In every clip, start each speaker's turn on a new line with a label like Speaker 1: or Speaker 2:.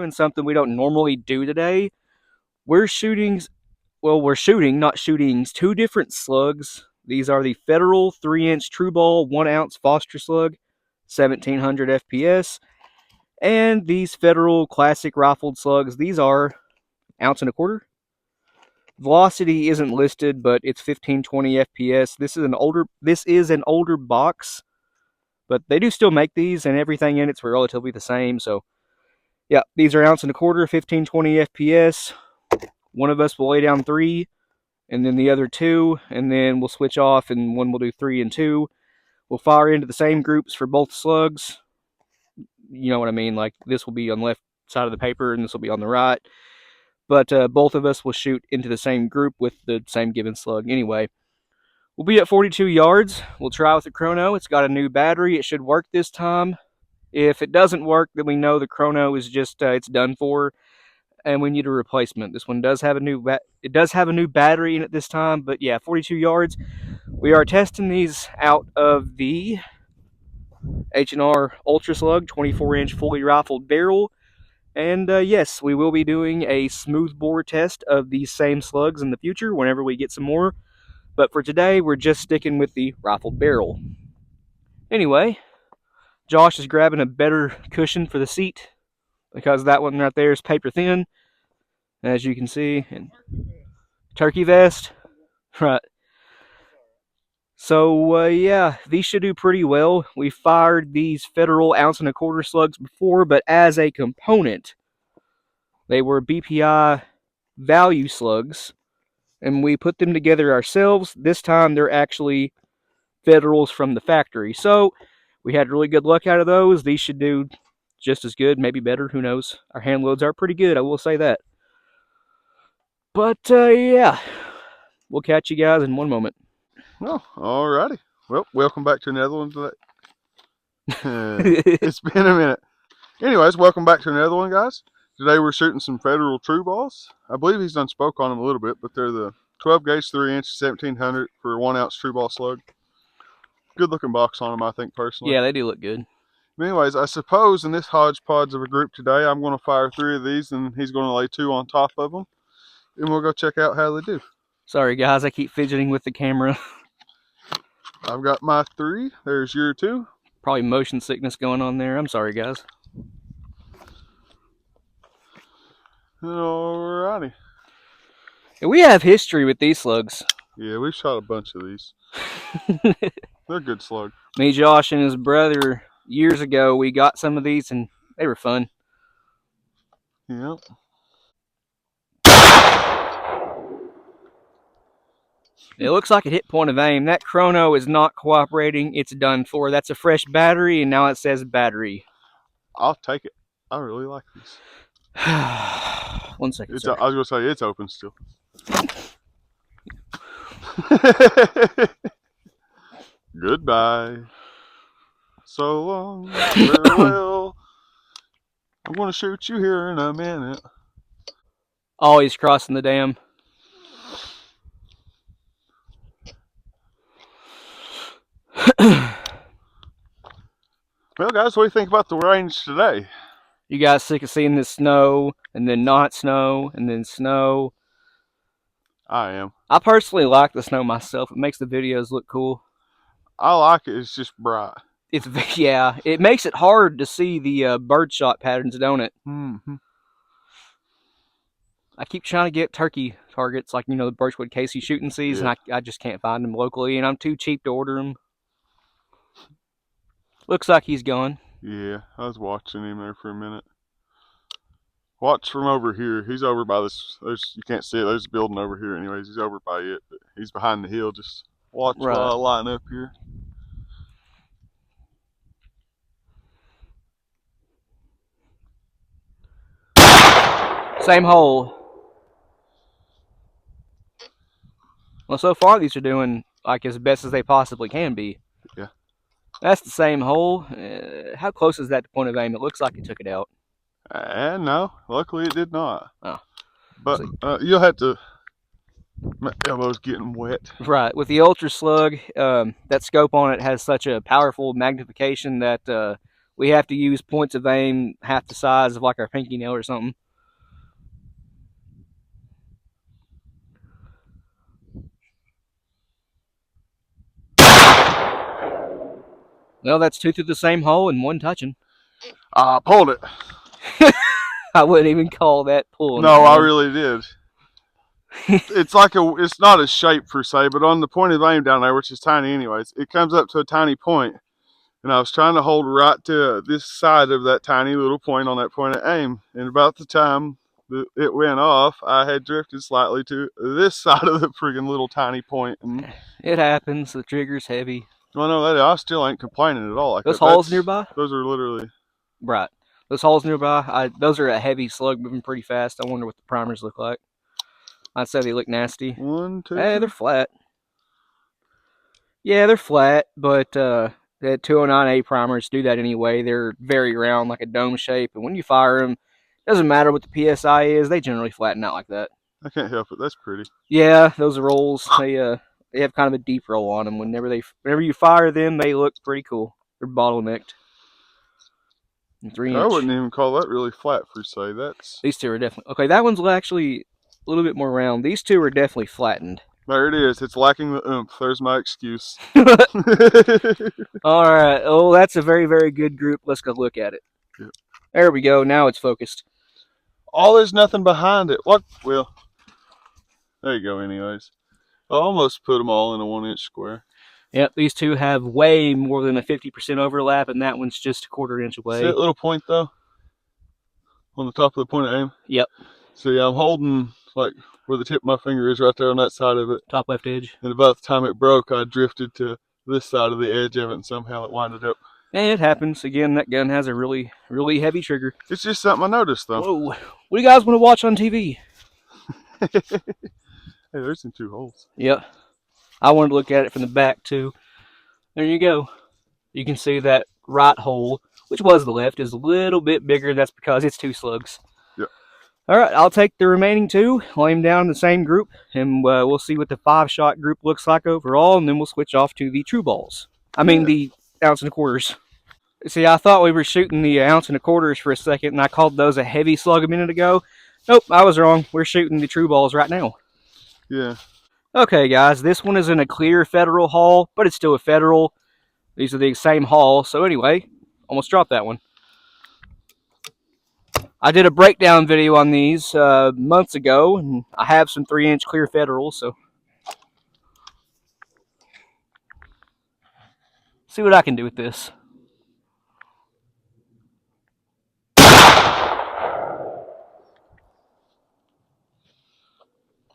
Speaker 1: doing something we don't normally do today. We're shooting, not shootings, two different slugs. These are the Federal 3-inch Truball 1-ounce Foster slug, 1700 FPS, and these Federal Classic rifled slugs. These are 1.25 ounces. Velocity isn't listed, but it's 1520 FPS. This is an older box, but they do still make these, and everything in it's relatively the same. So, yeah, these are 1.25 ounces, 1520 FPS. One of us will lay down 3, and then the other 2, and then we'll switch off, and one will do 3 and 2. We'll fire into the same groups for both slugs. You know what I mean? Like, this will be on the left side of the paper, and this will be on the right. But both of us will shoot into the same group with the same given slug. Anyway, we'll be at 42 yards. We'll try with the chrono. It's got a new battery. It should work this time. If it doesn't work, then we know the chrono is just it's done for, and we need a replacement. This one does have a new battery in it this time. But yeah, 42 yards. We are testing these out of the H&R Ultra Slug 24-inch fully rifled barrel. And yes, we will be doing a smooth bore test of these same slugs in the future whenever we get some more. But for today, we're just sticking with the rifled barrel. Anyway, Josh is grabbing a better cushion for the seat because that one right there is paper thin, as you can see. And turkey vest, right. So yeah, these should do pretty well. We fired these Federal 1.25 ounce slugs before, but as a component, they were BPI value slugs, and we put them together ourselves. This time they're actually Federals from the factory. So we had really good luck out of those. These should do just as good, maybe better, who knows. Our hand loads are pretty good, I will say that. But yeah, we'll catch you guys in one moment.
Speaker 2: Oh, alrighty. Well, welcome back to another one today. It's been a minute. Anyways, welcome back to another one, guys. Today we're shooting some Federal Truballs. I believe he's done spoke on them a little bit, but they're the 12 gauge 3-inch 1700 for a 1-ounce Truball slug. Good looking box on them, I think, personally.
Speaker 1: Yeah, they do look good.
Speaker 2: Anyways, I suppose in this hodgepodge of a group today, I'm going to fire 3 of these, and he's going to lay 2 on top of them, and we'll go check out how they do.
Speaker 1: Sorry, guys, I keep fidgeting with the camera.
Speaker 2: I've got my 3. There's your 2.
Speaker 1: Probably motion sickness going on there. I'm sorry, guys.
Speaker 2: Alrighty.
Speaker 1: And we have history with these slugs.
Speaker 2: Yeah, we've shot a bunch of these. They're good slugs.
Speaker 1: Me, Josh, and his brother, years ago, we got some of these, and they were fun.
Speaker 2: Yep.
Speaker 1: It looks like it hit point of aim. That chrono is not cooperating. It's done for. That's a fresh battery, and now it says battery.
Speaker 2: I'll take it. I really like these.
Speaker 1: 1 second,
Speaker 2: I was going to say, it's open still. Goodbye. So long. Farewell. I'm going to shoot you here in a minute.
Speaker 1: Oh, he's crossing the dam.
Speaker 2: Well, guys, what do you think about the range today?
Speaker 1: You guys sick of seeing this snow, and then not snow, and then snow?
Speaker 2: I am.
Speaker 1: I personally like the snow myself. It makes the videos look cool.
Speaker 2: I like it. It's just bright.
Speaker 1: Yeah, it makes it hard to see the birdshot patterns, don't it?
Speaker 2: Mm-hmm.
Speaker 1: I keep trying to get turkey targets, like, you know, the Birchwood Casey shooting seas, and I just can't find them locally, and I'm too cheap to order them. Looks like he's gone.
Speaker 2: Yeah, I was watching him there for a minute. Watch from over here. He's over by this. You can't see it. There's a building over here. Anyways, he's over by it. But he's behind the hill. Just watch while I line up here.
Speaker 1: Same hole. Well, so far these are doing like as best as they possibly can be.
Speaker 2: Yeah.
Speaker 1: That's the same hole. How close is that to point of aim? It looks like he took it out.
Speaker 2: No, luckily it did not.
Speaker 1: Oh.
Speaker 2: But you'll have to. My elbow's getting wet.
Speaker 1: Right. With the Ultra Slug, that scope on it has such a powerful magnification that we have to use points of aim half the size of like our pinky nail or something. Well, that's two through the same hole and one touching.
Speaker 2: I pulled it.
Speaker 1: I wouldn't even call that pulling.
Speaker 2: No, I really did. It's like it's not a shape per se, but on the point of aim down there, which is tiny anyways, it comes up to a tiny point. And I was trying to hold right to this side of that tiny little point on that point of aim. And about the time it went off, I had drifted slightly to this side of the friggin' little tiny point. And
Speaker 1: it happens. The trigger's heavy.
Speaker 2: well, no, I still ain't complaining at all. Like
Speaker 1: those holes nearby?
Speaker 2: Those are literally...
Speaker 1: Right. Those holes nearby, those are a heavy slug moving pretty fast. I wonder what the primers look like. I'd say they look nasty.
Speaker 2: 1, 2.
Speaker 1: Hey, they're flat. Yeah, they're flat, but the 209A primers do that anyway. They're very round, like a dome shape, and when you fire them, it doesn't matter what the PSI is, they generally flatten out like that.
Speaker 2: I can't help it. That's pretty.
Speaker 1: Yeah, those rolls, they have kind of a deep roll on them. Whenever you fire them, they look pretty cool. They're bottlenecked. 3 inch.
Speaker 2: I wouldn't even call that really flat per se.
Speaker 1: These two are definitely... Okay, that one's actually a little bit more round. These two are definitely flattened.
Speaker 2: There it is. It's lacking the oomph. There's my excuse.
Speaker 1: All right. Oh, that's a very, very good group. Let's go look at it.
Speaker 2: Yep.
Speaker 1: There we go. Now it's focused.
Speaker 2: Oh, there's nothing behind it. What? Well, there you go anyways. I almost put them all in a 1-inch square.
Speaker 1: Yep, these two have way more than a 50% overlap, and that one's just a 1/4 inch away.
Speaker 2: See that little point, though? On the top of the point of aim?
Speaker 1: Yep.
Speaker 2: See, I'm holding, like, where the tip of my finger is right there on that side of it.
Speaker 1: Top left edge.
Speaker 2: And about the time it broke, I drifted to this side of the edge of it, and somehow it winded up.
Speaker 1: And it happens. Again, that gun has a really, really heavy trigger.
Speaker 2: It's just something I noticed, though.
Speaker 1: Whoa. What do you guys want to watch on TV?
Speaker 2: Hey, there's some 2 holes.
Speaker 1: Yep. I wanted to look at it from the back, too. There you go. You can see that right hole, which was the left, is a little bit bigger. That's because it's 2 slugs.
Speaker 2: Yep.
Speaker 1: All right, I'll take the remaining 2, lay them down in the same group, and we'll see what the 5-shot group looks like overall, and then we'll switch off to the Truballs. The 1 1/4 ounce. See, I thought we were shooting the 1 1/4 ounce for a second, and I called those a heavy slug a minute ago. Nope, I was wrong. We're shooting the Truballs right now.
Speaker 2: Yeah.
Speaker 1: Okay, guys, this one is in a clear Federal hull, but it's still a Federal. These are the same hull, so anyway, almost dropped that one. I did a breakdown video on these months ago, and I have some 3-inch clear Federals, so see what I can do with this.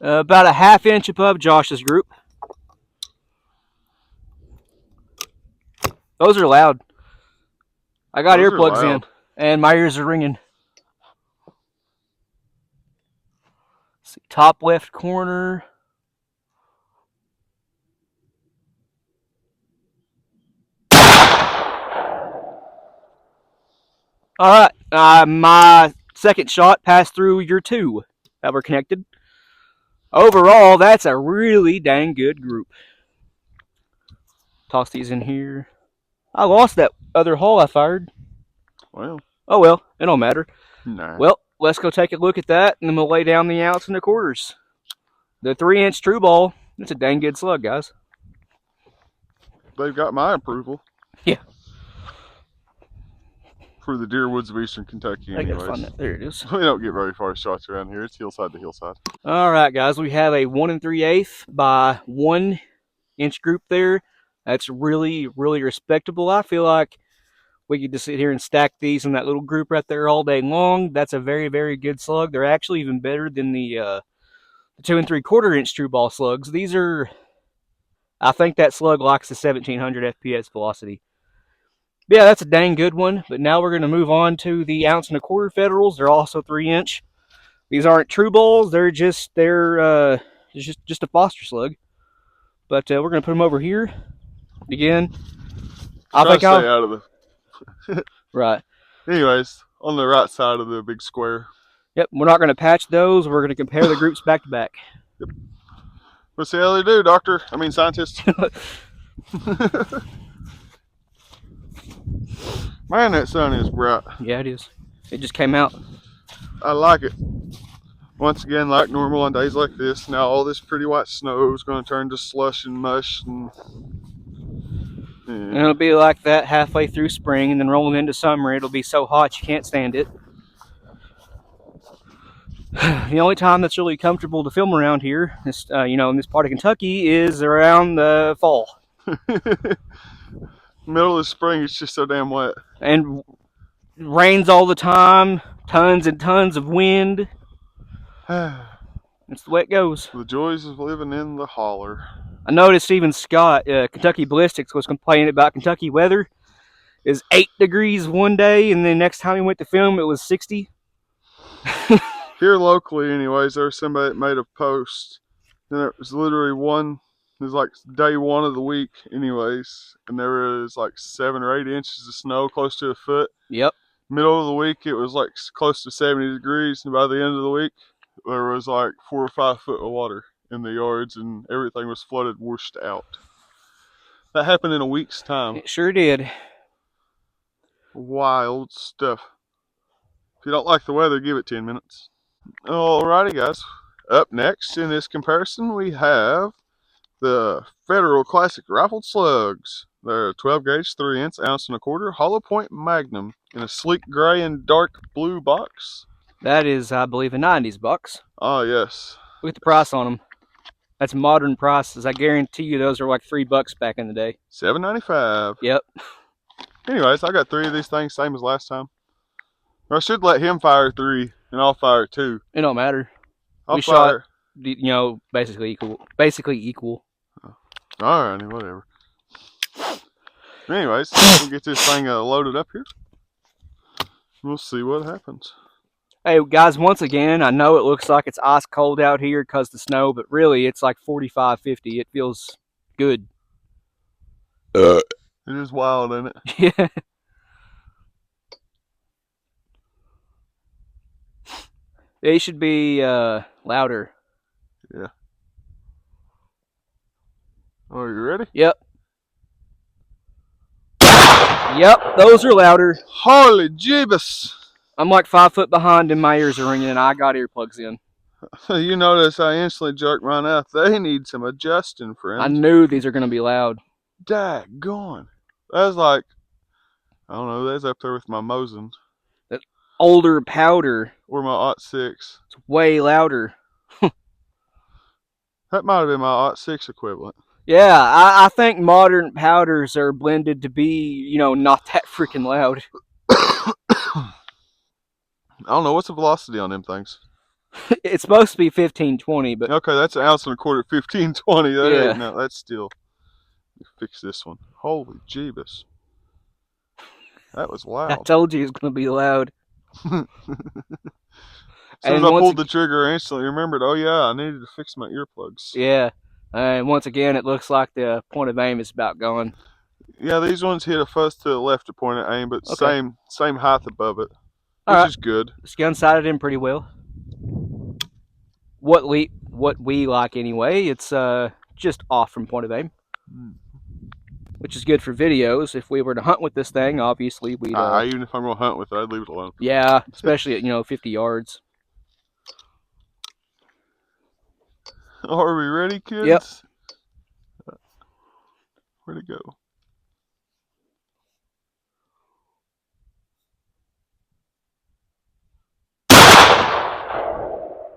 Speaker 1: About a 1/2 inch above Josh's group. Those are loud. I got earplugs in, and my ears are ringing. Let's see, top left corner. All right, my second shot passed through your 2 that were connected. Overall, that's a really dang good group. Toss these in here. I lost that other hole I fired.
Speaker 2: Well.
Speaker 1: Oh well, it don't matter.
Speaker 2: Nah.
Speaker 1: Well, let's go take a look at that, and then we'll lay down the 1 1/4 ounce. The 3-inch Truball. It's a dang good slug, guys.
Speaker 2: They've got my approval.
Speaker 1: Yeah.
Speaker 2: For the deer woods of eastern Kentucky, anyways.
Speaker 1: I gotta find that. There it is.
Speaker 2: We don't get very far shots around here. It's hillside to hillside.
Speaker 1: All right, guys. We have a 1 3/8 by 1 inch group there. That's really, really respectable. I feel like we could just sit here and stack these in that little group right there all day long. That's a very, very good slug. They're actually even better than the 2 3/4 inch Truball slugs. These are, I think that slug likes the 1700 FPS velocity. But yeah, that's a dang good one. But now we're going to move on to the 1 1/4 Federals. They're also 3-inch. These aren't Truballs. They're just a Foster slug. But we're going to put them over here. Again, I think I'll stay
Speaker 2: out of the
Speaker 1: right.
Speaker 2: Anyways, on the right side of the big square.
Speaker 1: Yep, we're not going to patch those. We're going to compare the groups back to back.
Speaker 2: Yep. Let's see how they do, scientist. Man, that sun is bright.
Speaker 1: Yeah, it is. It just came out.
Speaker 2: I like it. Once again, like normal on days like this, now all this pretty white snow is going to turn to slush and mush. And
Speaker 1: And it'll be like that halfway through spring, and then rolling into summer, it'll be so hot you can't stand it. The only time that's really comfortable to film around here, is, in this part of Kentucky, is around the fall.
Speaker 2: Middle of the spring, it's just so damn wet.
Speaker 1: And rains all the time, tons and tons of wind. That's the way it goes.
Speaker 2: The joys of living in the holler.
Speaker 1: I noticed even Scott, Kentucky Ballistics, was complaining about Kentucky weather. It was 8 degrees one day, and then next time he went to film, it was 60.
Speaker 2: Here locally, anyways, there was somebody that made a post, and it was literally it was like day one of the week, anyways, and there was like 7 or 8 inches of snow, close to a foot.
Speaker 1: Yep.
Speaker 2: Middle of the week, it was like close to 70 degrees, and by the end of the week, there was like 4 or 5 foot of water in the yards, and everything was flooded, washed out. That happened in a week's time.
Speaker 1: It sure did.
Speaker 2: Wild stuff. If you don't like the weather, give it 10 minutes. Alrighty, guys. Up next in this comparison, we have the Federal Classic Rifled Slugs. They're 12 gauge, 3-inch, ounce and a quarter, hollow point Magnum in a sleek gray and dark blue box.
Speaker 1: That is, I believe, a 90s box.
Speaker 2: Oh, yes.
Speaker 1: Look at the price on them. That's modern prices. I guarantee you those are like $3 back in the day.
Speaker 2: $7.95.
Speaker 1: Yep.
Speaker 2: Anyways, I got 3 of these things, same as last time. I should let him fire 3, and I'll fire 2.
Speaker 1: It don't matter.
Speaker 2: I'll
Speaker 1: We
Speaker 2: fire.
Speaker 1: shot, basically equal. Basically equal.
Speaker 2: Alrighty, whatever. Anyways, we'll get this thing loaded up here. We'll see what happens.
Speaker 1: Hey, guys, once again, I know it looks like it's ice cold out here because of the snow, but really it's like 45, 50. It feels good.
Speaker 2: It is wild, isn't it?
Speaker 1: Yeah. They should be louder.
Speaker 2: Yeah. Are you ready?
Speaker 1: Yep. Yep, those are louder.
Speaker 2: Holy jeebus!
Speaker 1: I'm like 5 foot behind and my ears are ringing and I got earplugs in.
Speaker 2: You notice I instantly jerked mine out. They need some adjusting, friends.
Speaker 1: I knew these are going to be loud.
Speaker 2: Daggone. That's like, I don't know, that's up there with my Mosin.
Speaker 1: That older powder.
Speaker 2: Or my .6.
Speaker 1: It's way louder.
Speaker 2: That might have been my .6 equivalent.
Speaker 1: Yeah, I think modern powders are blended to be, not that freaking loud.
Speaker 2: I don't know, what's the velocity on them things?
Speaker 1: It's supposed to be 15, 20, but...
Speaker 2: Okay, that's an ounce and a quarter, 15, 20. That
Speaker 1: Yeah.
Speaker 2: ain't, no, that's still... Let me fix this one. Holy jeebus. That was loud.
Speaker 1: I told you it was going to be loud.
Speaker 2: As soon as I pulled the trigger, I instantly remembered, oh yeah, I needed to fix my earplugs.
Speaker 1: Yeah. And once again, it looks like the point of aim is about gone.
Speaker 2: Yeah, these ones hit a fuzz to the left to point at aim, but
Speaker 1: Okay.
Speaker 2: same height above it,
Speaker 1: All
Speaker 2: which
Speaker 1: right.
Speaker 2: is good.
Speaker 1: This gun sighted in pretty well. What we like anyway, it's just off from point of aim, which is good for videos. If we were to hunt with this thing, obviously we'd.
Speaker 2: Even if I'm gonna hunt with it, I'd leave it alone.
Speaker 1: Yeah, especially at 50 yards.
Speaker 2: Are we ready, kids?
Speaker 1: Yep.
Speaker 2: Where'd it go?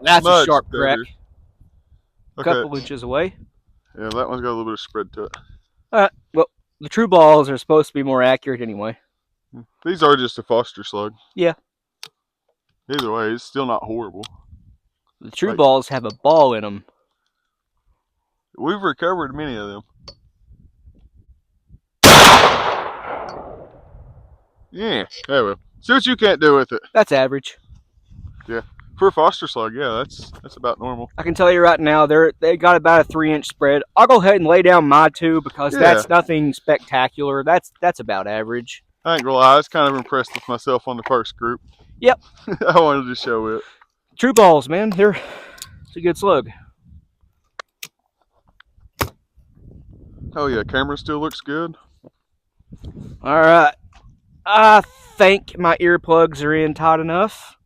Speaker 1: That's
Speaker 2: Much
Speaker 1: a sharp
Speaker 2: better.
Speaker 1: crack. A
Speaker 2: Okay.
Speaker 1: couple inches away.
Speaker 2: Yeah, that one's got a little bit of spread to it.
Speaker 1: Alright, well, the Truballs are supposed to be more accurate anyway.
Speaker 2: These are just a Foster slug.
Speaker 1: Yeah.
Speaker 2: Either way, it's still not horrible.
Speaker 1: The Truballs have a ball in them.
Speaker 2: We've recovered many of them. Yeah, there we go. See what you can't do with it.
Speaker 1: That's average.
Speaker 2: Yeah. For a Foster slug, yeah, that's about normal.
Speaker 1: I can tell you right now, they got about a 3-inch spread. I'll go ahead and lay down my 2 because that's nothing spectacular. That's about average.
Speaker 2: I ain't gonna lie, I was kind of impressed with myself on the first group.
Speaker 1: Yep.
Speaker 2: I wanted to show it.
Speaker 1: Truballs, man, it's a good slug.
Speaker 2: Oh yeah, camera still looks good.
Speaker 1: All right. I think my earplugs are in tight enough.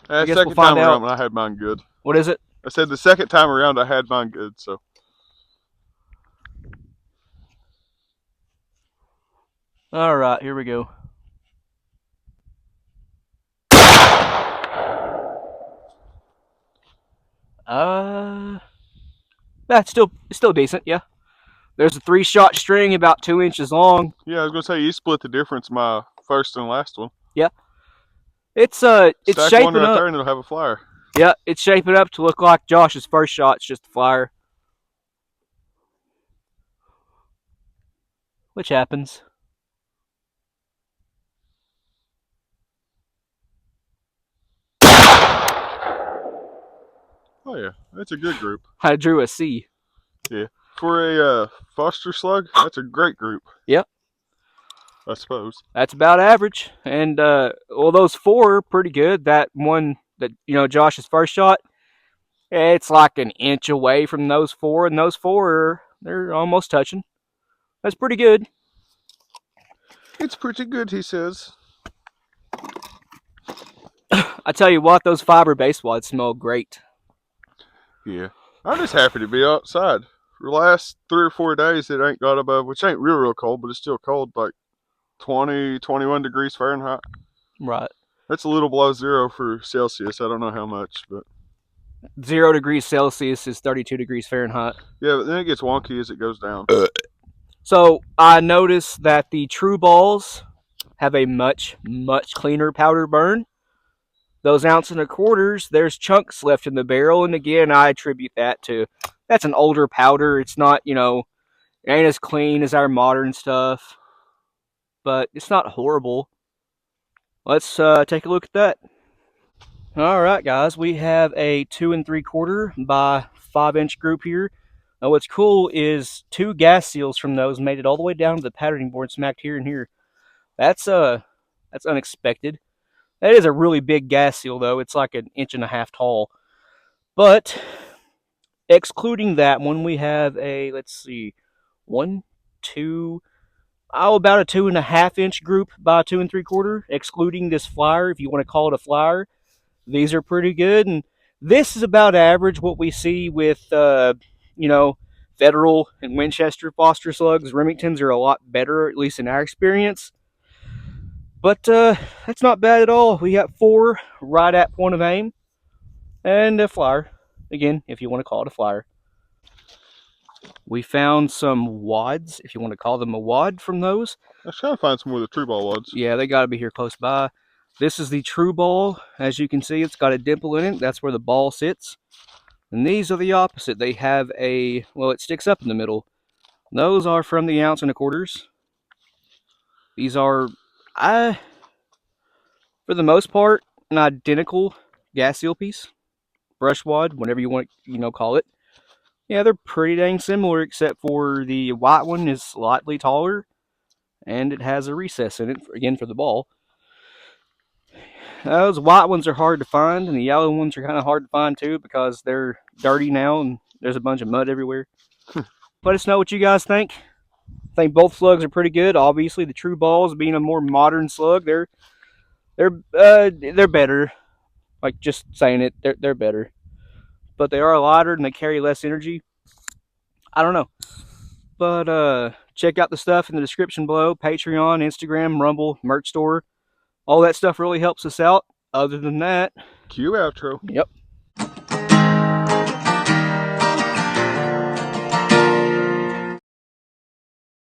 Speaker 1: I guess we'll
Speaker 2: Second
Speaker 1: find
Speaker 2: time
Speaker 1: out.
Speaker 2: around, I had mine good.
Speaker 1: What is it?
Speaker 2: I said the second time around, I had mine good. So
Speaker 1: All right, here we go. That's still decent. Yeah. There's a 3-shot string about 2 inches long.
Speaker 2: yeah, I was gonna say you split the difference my first and last one.
Speaker 1: Yeah. It's
Speaker 2: Stack one
Speaker 1: shaping
Speaker 2: right
Speaker 1: up.
Speaker 2: there, and it'll have a flyer.
Speaker 1: Yeah, it's shaping up to look like Josh's first shot's just a flyer. Which happens.
Speaker 2: Oh yeah, that's a good group.
Speaker 1: I drew a C.
Speaker 2: Yeah, for a Foster slug, that's a great group.
Speaker 1: Yep.
Speaker 2: I suppose.
Speaker 1: That's about average. And well, those 4 are pretty good. That one that Josh's first shot, it's like an inch away from those 4, and those 4 they're almost touching. That's pretty good.
Speaker 2: It's pretty good, he says.
Speaker 1: I tell you what, those fiber base wads smell great.
Speaker 2: Yeah, I'm just happy to be outside. For the last 3 or 4 days, it ain't got above, which ain't real cold, but it's still cold, like 20, 21 degrees Fahrenheit.
Speaker 1: Right.
Speaker 2: That's a little below zero for Celsius. I don't know how much, but
Speaker 1: 0 degrees Celsius is 32 degrees Fahrenheit.
Speaker 2: yeah, but then it gets wonky as it goes down.
Speaker 1: So I noticed that the Truballs have a much cleaner powder burn. Those 1.25 ounces, there's chunks left in the barrel, and again, I attribute that to that's an older powder. It's not, it ain't as clean as our modern stuff, but it's not horrible. Let's take a look at that. All right, guys, we have a 2 3/4 by 5-inch group here. Now, what's cool is 2 gas seals from those made it all the way down to the patterning board, smacked here and here. That's unexpected. That is a really big gas seal, though. It's like 1.5 inches tall. But excluding that one, we have a, let's see, one, two, about a 2.5 inch group by 2 3/4, excluding this flyer, if you want to call it a flyer. These are pretty good, and this is about average what we see with, Federal and Winchester Foster slugs. Remingtons are a lot better, at least in our experience. But that's not bad at all. We got 4 right at point of aim, and a flyer. Again, if you want to call it a flyer. We found some wads, if you want to call them a wad, from those.
Speaker 2: I was trying to find some more of the Truball wads.
Speaker 1: Yeah, they got to be here close by. This is the Truball. As you can see, it's got a dimple in it. That's where the ball sits. And these are the opposite. They have it sticks up in the middle. Those are from the 1.25 ounces. These are, for the most part, an identical gas seal piece. Brush wad, whatever you want to, call it. Yeah, they're pretty dang similar, except for the white one is slightly taller, and it has a recess in it, again, for the ball. Those white ones are hard to find, and the yellow ones are kind of hard to find too because they're dirty now and there's a bunch of mud everywhere. Let us know what you guys think. I think both slugs are pretty good. Obviously, the Truballs, being a more modern slug, they're better. Like, just saying it, they're better. But they are lighter and they carry less energy. I don't know. But check out the stuff in the description below. Patreon, Instagram, Rumble, merch store. All that stuff really helps us out. Other than that,
Speaker 2: Cue outro.
Speaker 1: yep.